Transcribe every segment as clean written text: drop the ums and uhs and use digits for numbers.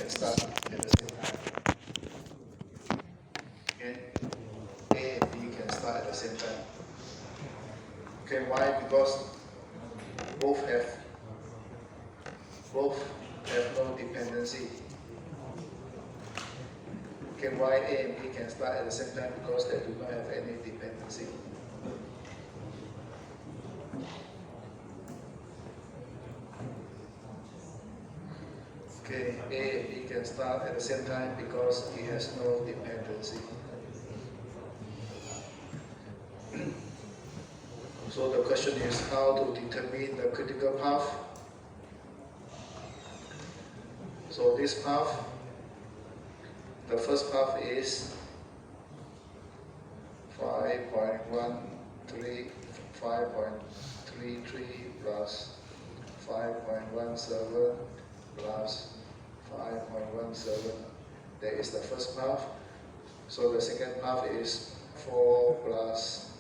can start at the same time. Okay, A and B can start at the same time. Okay, why? Because both have no dependency. Okay, why A and B can start at the same time? Because they do not have any dependency. Okay, A and B can start at the same time because it has no dependency. So the question is how to determine the critical path. So this path, the first path is 5.33 plus 5.17 plus 5.17. That is the first path. So the second path is 4 plus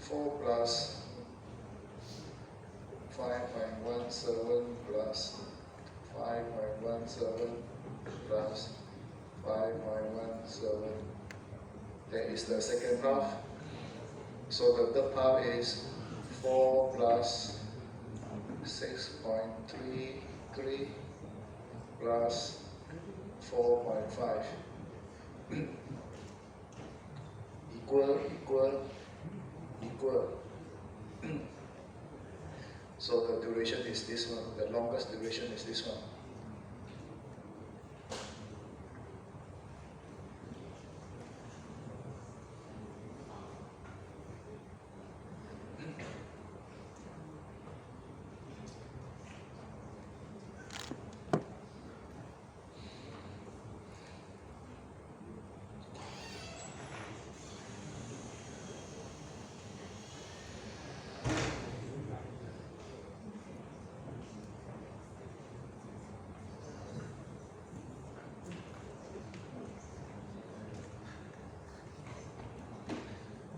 5.17 plus 5.17 plus 5.17. That is the second path. So the third path is 4 plus 6.33 plus 4.5 equal. So the duration is this one, the longest duration is this one.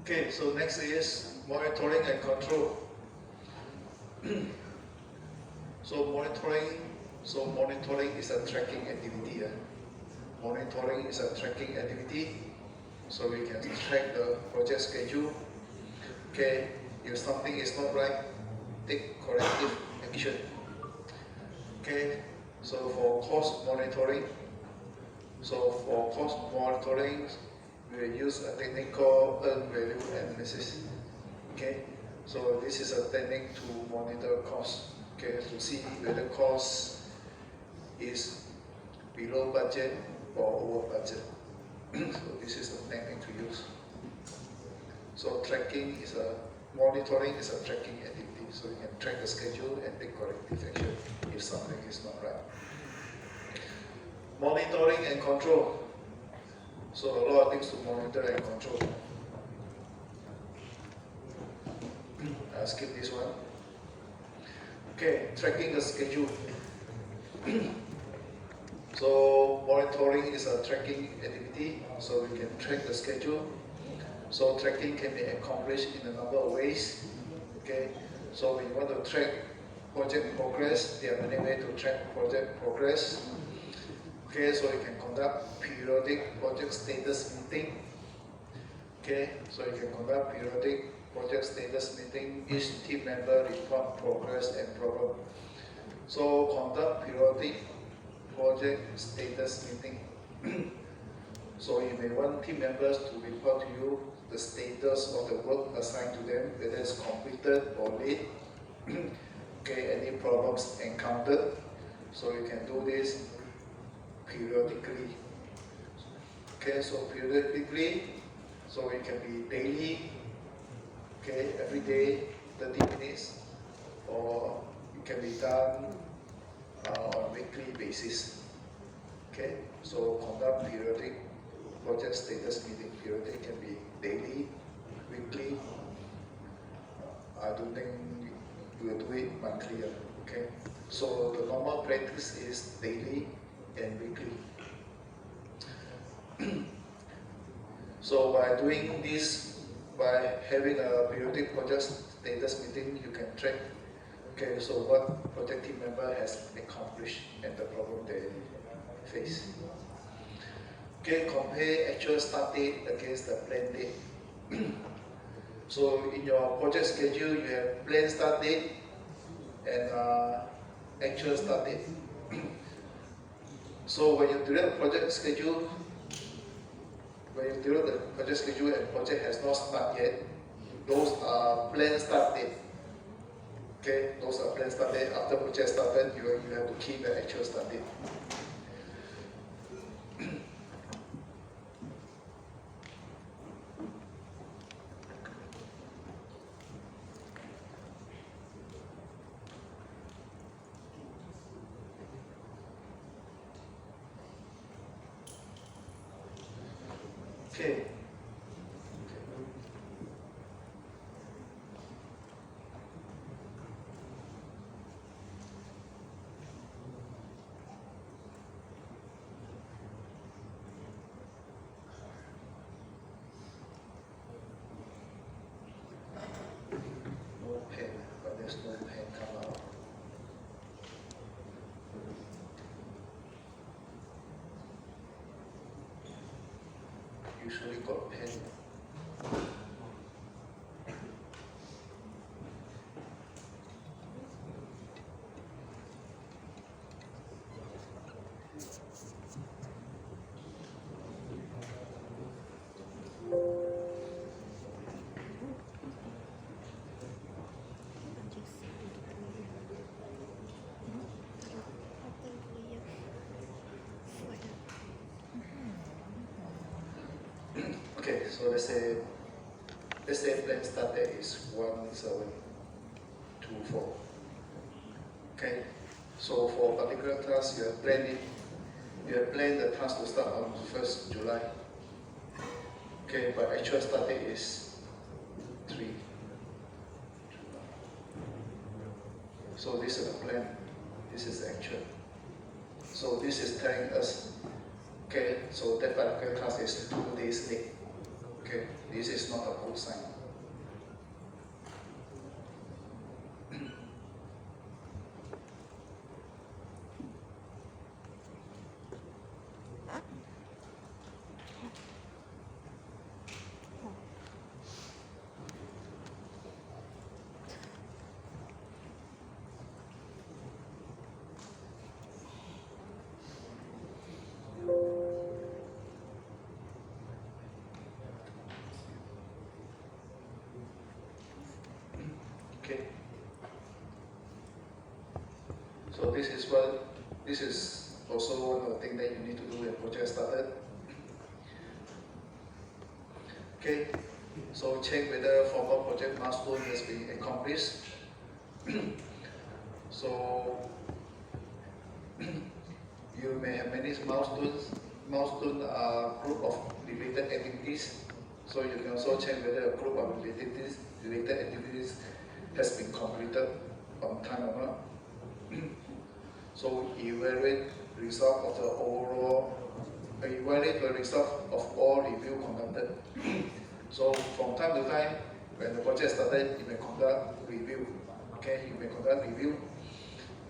Okay, so next is monitoring and control. So monitoring is a tracking activity. Monitoring is a tracking activity. So we can track the project schedule. Okay, if something is not right, take corrective action. Okay, so for cost monitoring, we will use a technique called earned value analysis. Okay, so this is a technique to monitor cost. Okay, to see whether cost is below budget or over budget. So this is the technique to use. So monitoring is a tracking activity. So you can track the schedule and take corrective action if something is not right. Monitoring and control. So a lot of things to monitor and control. I'll skip this one. Okay, tracking the schedule. So monitoring is a tracking activity, so we can track the schedule. So tracking can be accomplished in a number of ways. Okay, so we want to track project progress. There are many ways to track project progress. Okay, so you can conduct periodic project status meeting. Okay, so you can conduct periodic project status meeting. Each team member report progress and problem. So conduct periodic project status meeting. So you may want team members to report to you the status of the work assigned to them, whether it's completed or late. Okay, any problems encountered. So you can do this periodically. Okay, so periodically, so it can be daily, okay, every day, 30 minutes, or it can be done on a weekly basis. Okay, so conduct periodic project status meeting. Periodic can be daily, weekly. I don't think we will do it monthly. Okay, so the normal practice is daily and weekly. So by doing this, by having a periodic project status meeting, you can track, okay, so what project team member has accomplished and the problem phase. Okay, compare actual start date against the planned date. So in your project schedule, you have planned start date and actual start date. So when you develop the project schedule, and project has not started yet, those are planned start date. Okay, those are planned start date. After project started, you have to keep the actual start date. Okay. No pen, but there's no pen come out. Usually got pen. Okay, so let's say plan start date is 1724. Okay, so for a particular task, you have planned the task to start on 1st July. Okay, but actual start date is 3. So this is the plan, this is the actual. So this is telling us, okay, so that particular task is 2 days late. Okay, this is not a good sign. Okay. So this is also one of the things that you need to do when project started. Okay. So check whether formal project milestone has been accomplished. So you may have many milestones. Milestone are group of related activities. So you can also check whether a group of related activities has been completed on time or not. So evaluate the result of all review conducted. So from time to time, when the project started, you may conduct review. Okay, you may conduct review.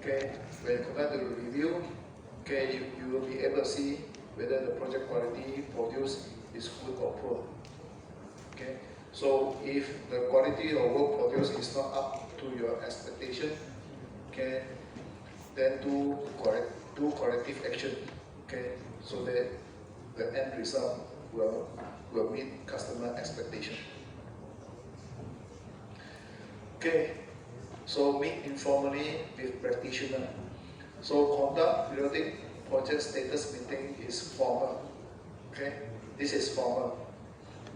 Okay, when you conduct the review, okay, you will be able to see whether the project quality produced is good or poor. Okay, so if the quality of work produced is not up to your expectation, okay, then do corrective action. Okay, so that the end result will meet customer expectation. Okay, so meet informally with practitioner. So conduct periodic project status meeting is formal. Okay, this is formal.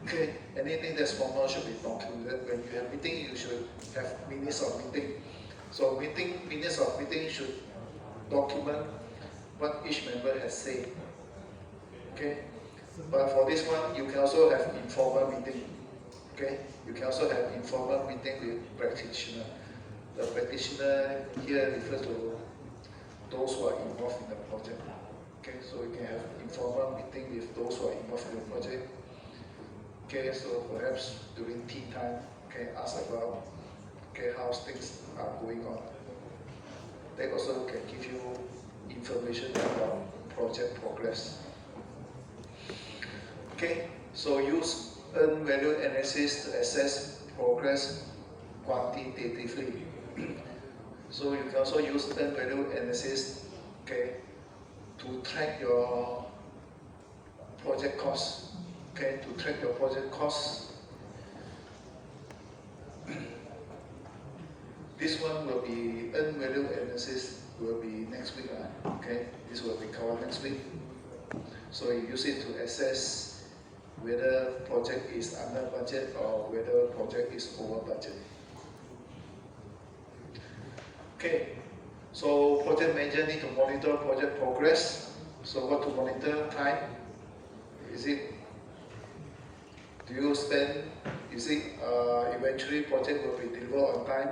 Okay, anything that's formal should be documented. When you have meeting, you should have minutes of meeting. So minutes of meeting should document what each member has said. Okay, but for this one, you can also have informal meeting. Okay, you can also have informal meeting with practitioner. The practitioner here refers to those who are involved in the project. Okay, so you can have informal meeting with those who are involved in the project. Okay, so perhaps during tea time, okay, ask about how things are going on. They also can give you information about project progress. Okay, so use earned value analysis to assess progress quantitatively. So you can also use earned value analysis, okay, to track your project costs. Okay, to track your project costs. This one will be earned value analysis will be next week. Okay, this will be covered next week. So you use it to assess whether project is under budget or whether project is over budget. Okay, so project manager need to monitor project progress. So what to monitor? Time? Is it, do you spend, is it eventually project will be delivered on time?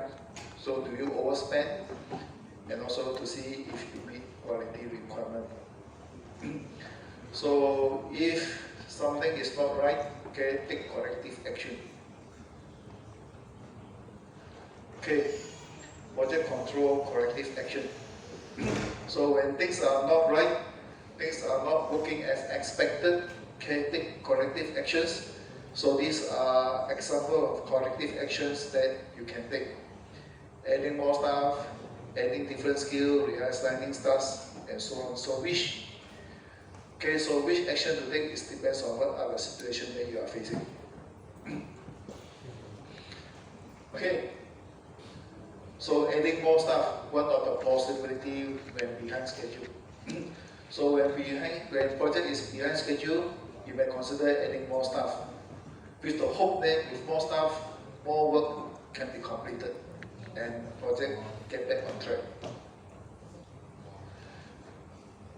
So do you overspend? And also to see if you meet quality requirement. So if something is not right, okay, take corrective action. Okay, project control, corrective action. So when things are not right, things are not working as expected, okay, take corrective actions. So these are examples of corrective actions that you can take. Adding more staff, adding different skill, reassigning staff, and so on. So which action to take is depends on what are the situation that you are facing. Okay. So adding more staff, one of the possibility when behind schedule. So when project is behind schedule, you may consider adding more staff, with the hope that with more staff, more work can be completed and project get back on track.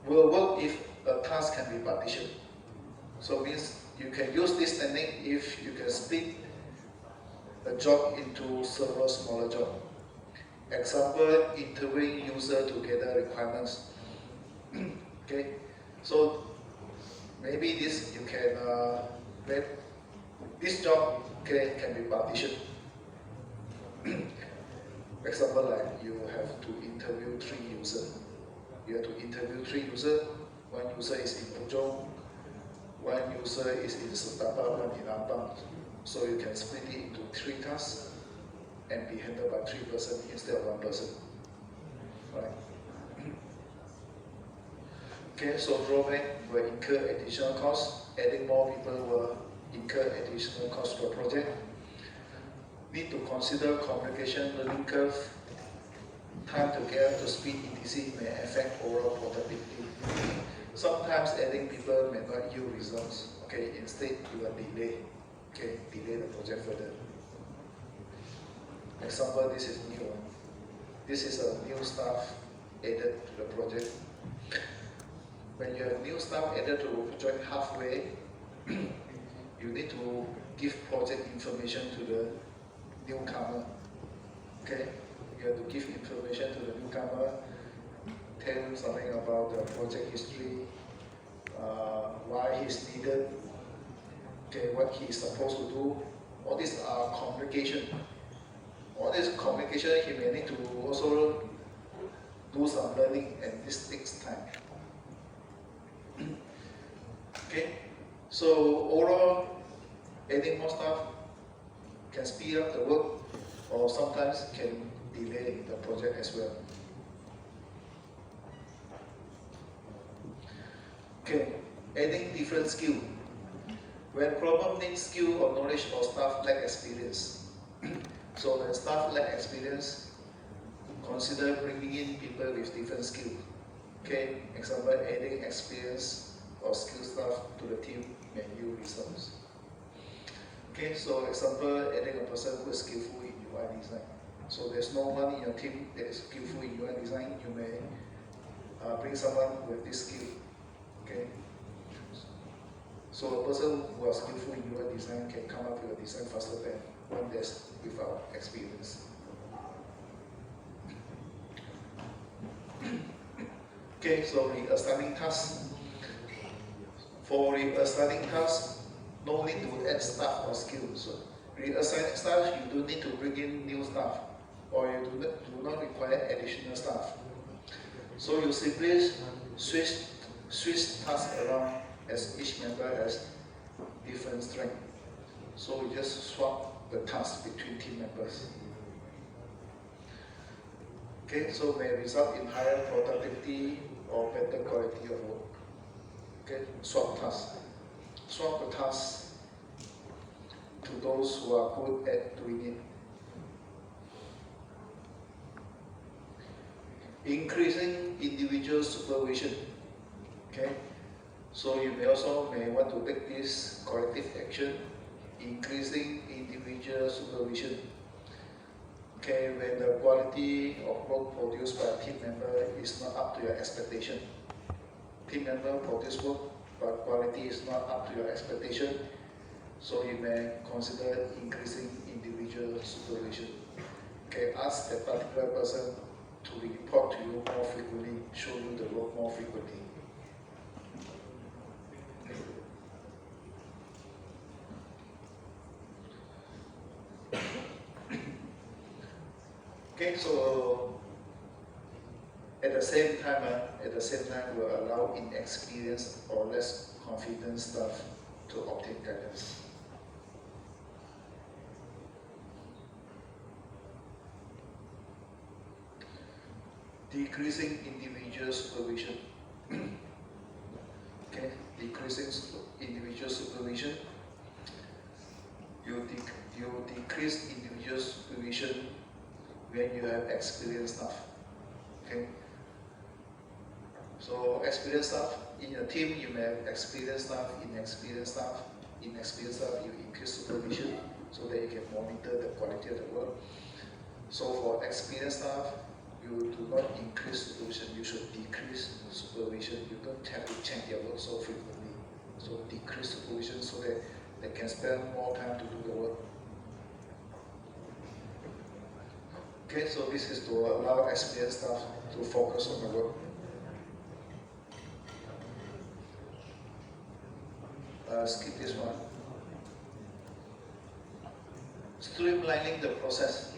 Will work if a task can be partitioned. So means you can use this technique if you can split a job into several smaller jobs. Example, interviewing user to gather requirements. Okay, so maybe this you can this job can be partitioned. Example, like you have to interview 3 users. You have to interview 3 users. One user is in Pujong, one user is in Setapa, one in Ampang. So you can split it into 3 tasks and be handled by 3 persons instead of 1 person. Right? Okay, so drawback will incur additional costs. Adding more people will incur additional costs per project. Need to consider communication learning curve. Time to get up to speed etc. may affect overall productivity. Sometimes adding people may not yield results. Okay, instead you will delay. Okay, delay the project further. Example, this is new one. This is a new staff added to the project. When you have new staff added to the project halfway, you need to give project information to the newcomer. Okay, you have to give information to the newcomer, tell him something about the project history, why he's needed, okay, what he is supposed to do. All these are communication. All this communication, he may need to also do some learning, and this takes time. Okay, so overall, adding more staff can speed up the work, or sometimes can delay the project as well. Okay, adding different skill. When problem needs skill or knowledge or staff lack experience. So when staff lack experience, consider bringing in people with different skill. Okay, example, adding experience or skill staff to the team may yield results. Okay, so example, adding a person who is skillful in UI design. So there's no one in your team that is skillful in UI design, you may bring someone with this skill. Okay, so a person who is skillful in UI design can come up with a design faster than one that's without experience. Okay, so reassigning tasks. For reassigning tasks, no need to add staff or skills. So reassigning staff, you don't need to bring in new staff, or you do not require additional staff. So you simply switch switch tasks around as each member has different strength. So we just swap the tasks between team members. Okay, so may result in higher productivity or better quality of work. Okay, swap tasks. Swap the tasks to those who are good at doing it. Increasing individual supervision. Okay, so you may want to take this corrective action, increasing individual supervision. Okay, when the quality of work produced by a team member is not up to your expectation. Team member produce work, but quality is not up to your expectation, so you may consider increasing individual supervision. Okay, ask that particular person to report to you more frequently, show you the work more frequently. Okay, so at the same time, we'll allow inexperienced or less confident staff to obtain guidance. Decreasing individual supervision. Okay, decreasing individual supervision. You decrease individual supervision when you have experienced staff. Okay. So experienced staff in your team, you may have experienced staff, inexperienced staff. Inexperienced staff, you increase supervision so that you can monitor the quality of the work. So for experienced staff, you do not increase supervision, you should decrease supervision. You don't have to check their work so frequently. So decrease supervision so that they can spend more time to do the work. Okay, so this is to allow experienced staff to focus on the work. Skip this one. Streamlining the process.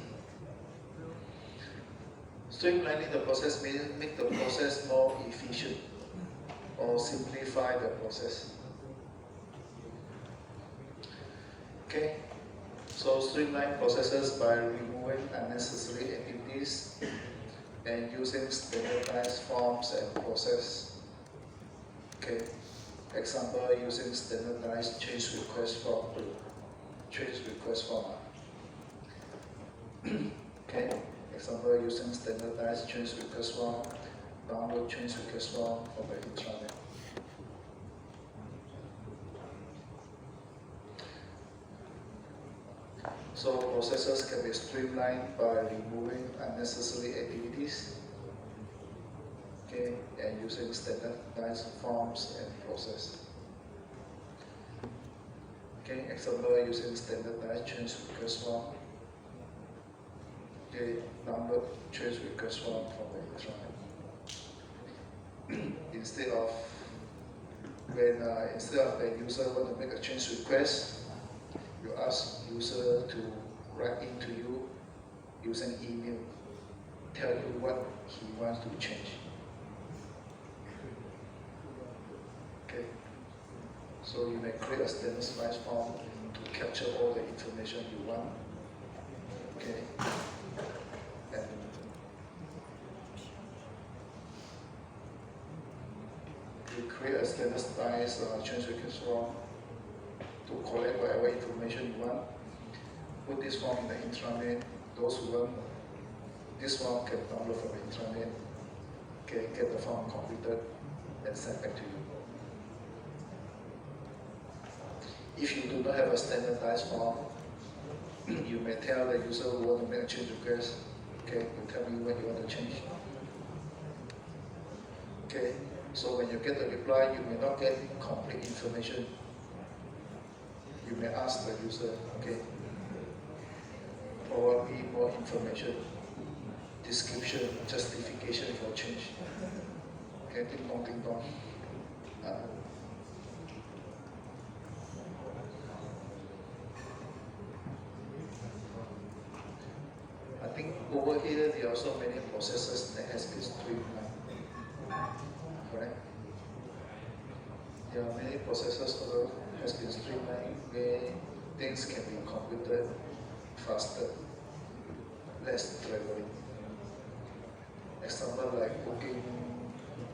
Streamlining the process means make the process more efficient or simplify the process. Okay, so streamline processes by removing unnecessary activities and using standardized forms and process. Okay, example, using standardized change request form. Okay, example, using standardized change request form, download change request form from the intranet. So processes can be streamlined by removing unnecessary activities, okay, and using standardized forms and process. Okay, example, using standardized change request form. Okay, download change request form from the intranet. Instead of the user want to make a change request, you ask user to write into you using email, tell you what he wants to change. Okay, so you may create a standardized form to capture all the information you want. Okay, and you create a standardized change request form to collect whatever information you want. Put this form in the intranet. Those who want this form can download from the intranet. Okay, get the form completed and sent back to you. If you do not have a standardized form, you may tell the user who want to make a change request, okay, you tell me what you want to change. Okay, so when you get the reply, you may not get complete information. You may ask the user, okay, provide me more information, description, justification for change. Okay, ding dong, ding dong. I think over here there are so many processes that has been streamlined. Correct? Yeah, many processes also has been streamlined where things can be completed faster, less traveling. Example like booking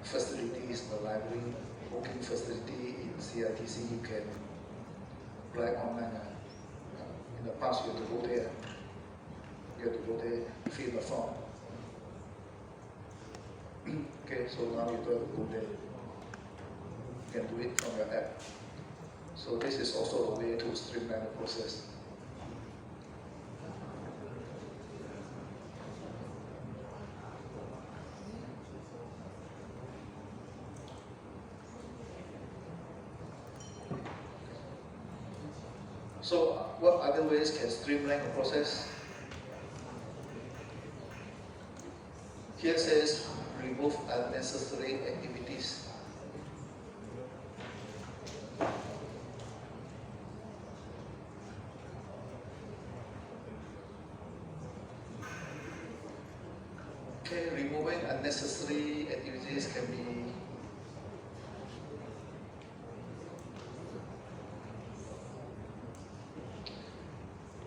facilities in the library, booking facility in CITC, you can apply online. In the past, you have to go there. You have to go there, fill the form. Okay, so now you don't go there. You can do it from your app. So this is also a way to streamline the process. So what other ways can streamline the process? Here says remove unnecessary activities. Okay, removing unnecessary activities can be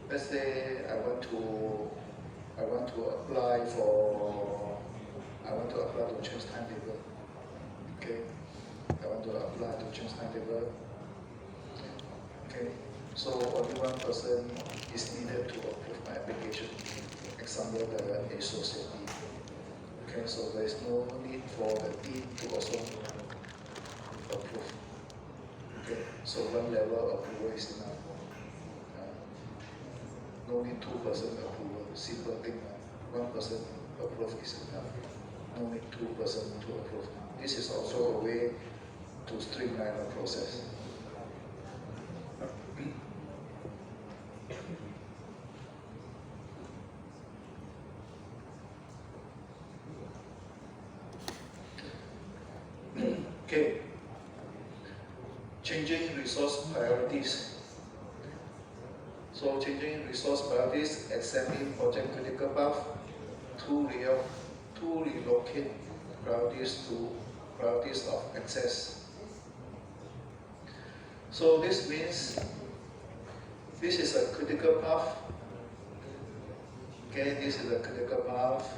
let's say I want to apply to change timetable. Okay, I want to apply to change timetable. Okay, so only one person is needed to approve my application. Example, the associate dean. Okay, so there is no need for the dean to also approve. Okay, so one level approval is enough. No need two-person approval, simple thing. One person approve is enough. No need two-person to approve. This is also a way to streamline the process. Okay. Changing resource priorities. So changing resource priorities, examine project critical path to relocate priorities to priorities of access. So this means this is a critical path. Okay, this is a critical path.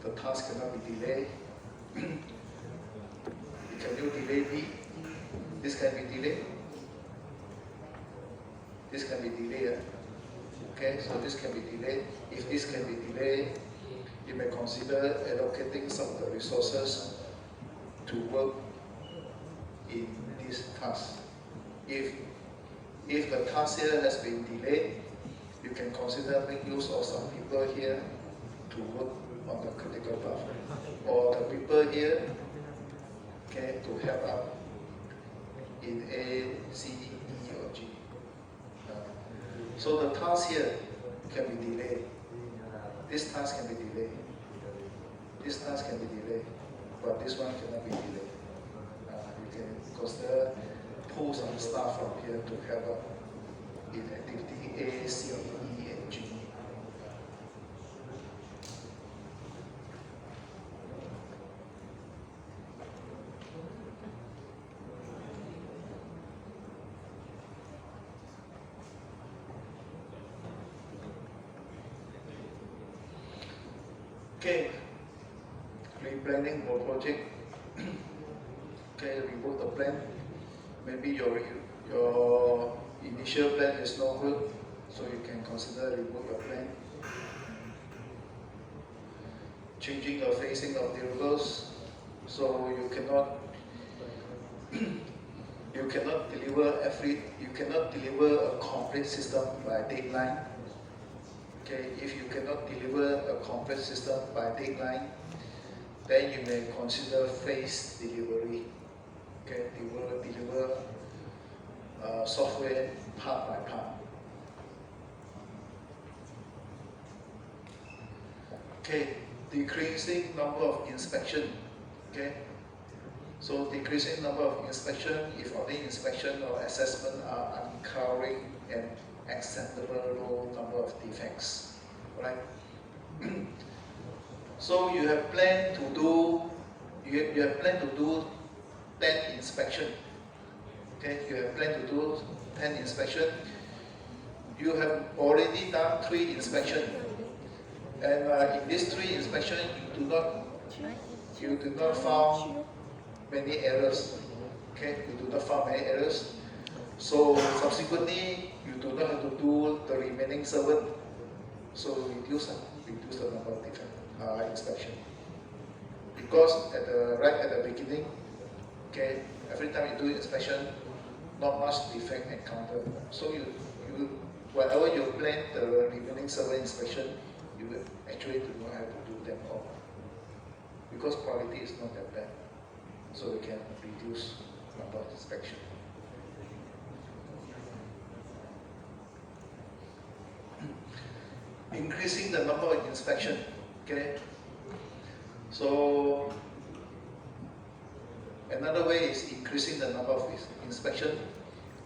The task cannot be delayed. Can you delay B? This can be delayed. This can be delayed. Okay, so this can be delayed. If this can be delayed, you may consider allocating some of the resources to work in this task. If the task here has been delayed, you can consider making use of some people here to work on the critical path, or the people here, okay, to help out in A, C, E, or G. So the task here can be delayed. This task can be delayed. This task can be delayed, but this one cannot be delayed. You can consider pull some staff from here to help out in activity A, C, E, and G. Okay, replanning for project. Okay, reboot the plan. Maybe your initial plan is not good, so you can consider reboot your plan. Changing the phasing of deliverables, so you cannot deliver a complete system by deadline. Okay, if you cannot deliver a complete system by deadline, then you may consider phased delivery. Okay, deliver software part by part. Okay, decreasing number of inspection. Okay, so decreasing number of inspection if only inspection or assessment are uncovering an acceptable low number of defects. Right? So you have planned to do 10 inspection, Okay, you have planned to do 10 inspection. You have already done 3 inspection, and in these 3 inspection, you do not found many errors. Okay, you do not found many errors. So subsequently, you do not have to do the remaining 7. So reduce the number of defect inspection. Because right at the beginning, okay, every time you do inspection, not much defect encountered. So whatever you plan the remaining 7 inspection, you actually do not have to do them all. Because quality is not that bad. So we can reduce number of inspection. Increasing the number of inspection, okay? So another way is increasing the number of inspection.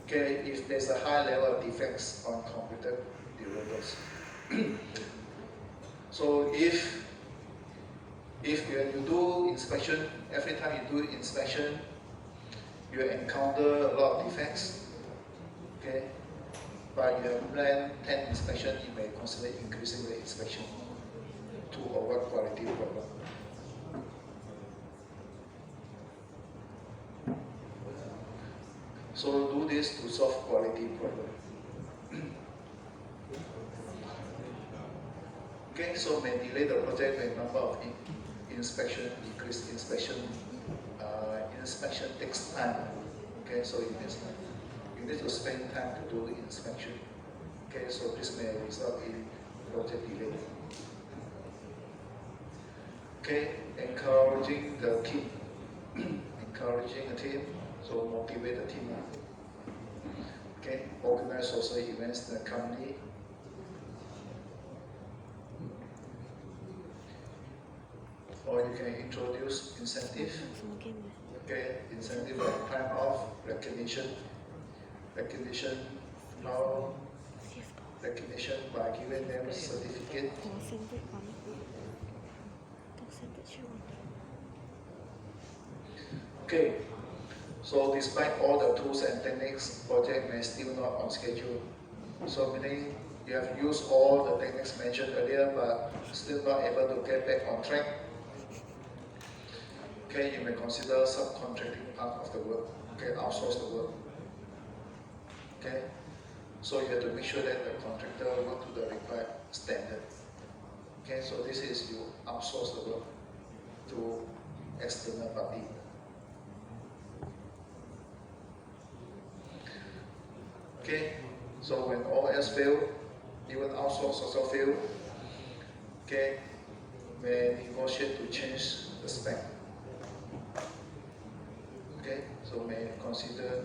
Okay, if there's a high level of defects on computer deliverables. So if when you do inspection, every time you do inspection, you encounter a lot of defects. Okay, but you have planned 10 inspection, you may consider increasing the inspection to avoid quality problem. So do this to solve quality problem. Okay, so may delay the project when number of inspection, increased inspection. Inspection takes time. Okay, so you need to spend time to do inspection. Okay, so this may result in project delay. Okay, encouraging the team. Encouraging the team. So motivate the team. Okay, organize social events in the company. Or you can introduce incentive. Okay, incentive like time off, recognition, now recognition by giving them certificate. Okay. So despite all the tools and techniques, project may still not on schedule. So meaning you have used all the techniques mentioned earlier, but still not able to get back on track. Okay, you may consider subcontracting part of the work. Okay, outsource the work. Okay, so you have to make sure that the contractor work to the required standard. Okay, so this is you outsource the work to external party. Okay, so when all else fail, even outsource also fail, okay, may negotiate to change the spec. Okay, so may consider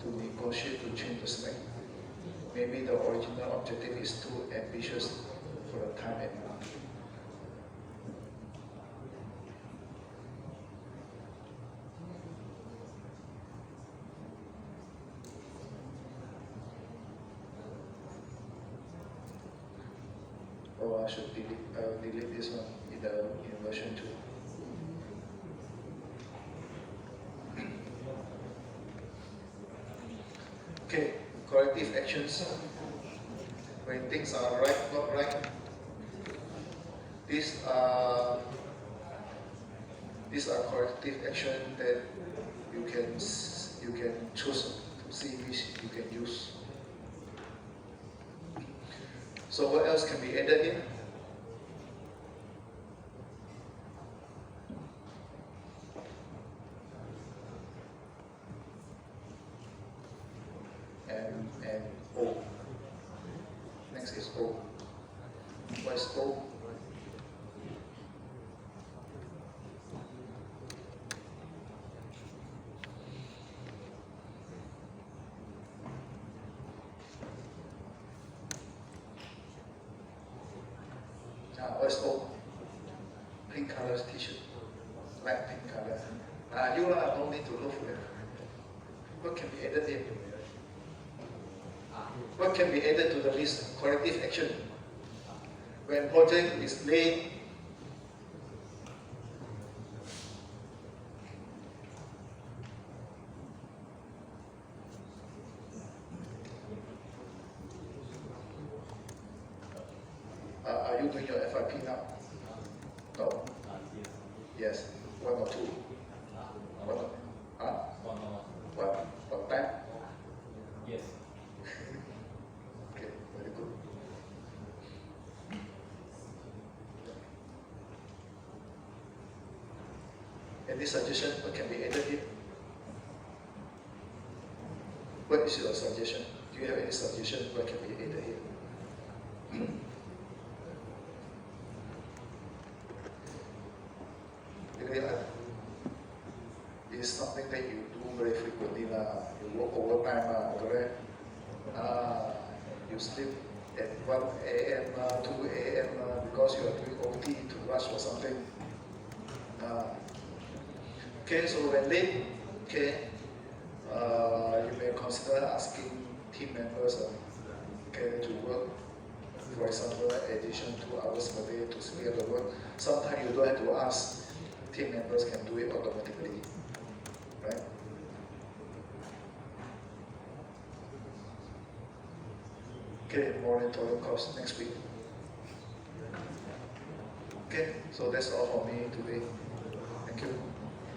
to negotiate to change the spec. Maybe the original objective is too ambitious for the time and money. I should delete this one in version 2. Okay, corrective actions. When things are right, not right, these are corrective actions that you can choose to see which you can use. So what else can be added in? And O. Next is O. What is O? What's O? Pink color t-shirt. Light pink color. You don't need to look for it. What can be added in? What can be added to the list? Corrective action. When project is late, Are you doing your FIP now? No? Yes. One or two? One or, huh? One time? Yes. Okay, very good. Any suggestion what can be added here? What is your suggestion? Do you have any suggestion what can be added here? Because it's something that you do very frequently. You work overtime, correct? You sleep at 1 a.m., 2 a.m. Because you are doing OT to rush or something. Okay, so when late, okay, you may consider asking team members okay, to work, for example, addition 2 hours per day to spare the work. Sometimes you don't have to ask, team members can do it automatically, right? Okay, monitoring course next week. Okay, so that's all for me today. Thank you.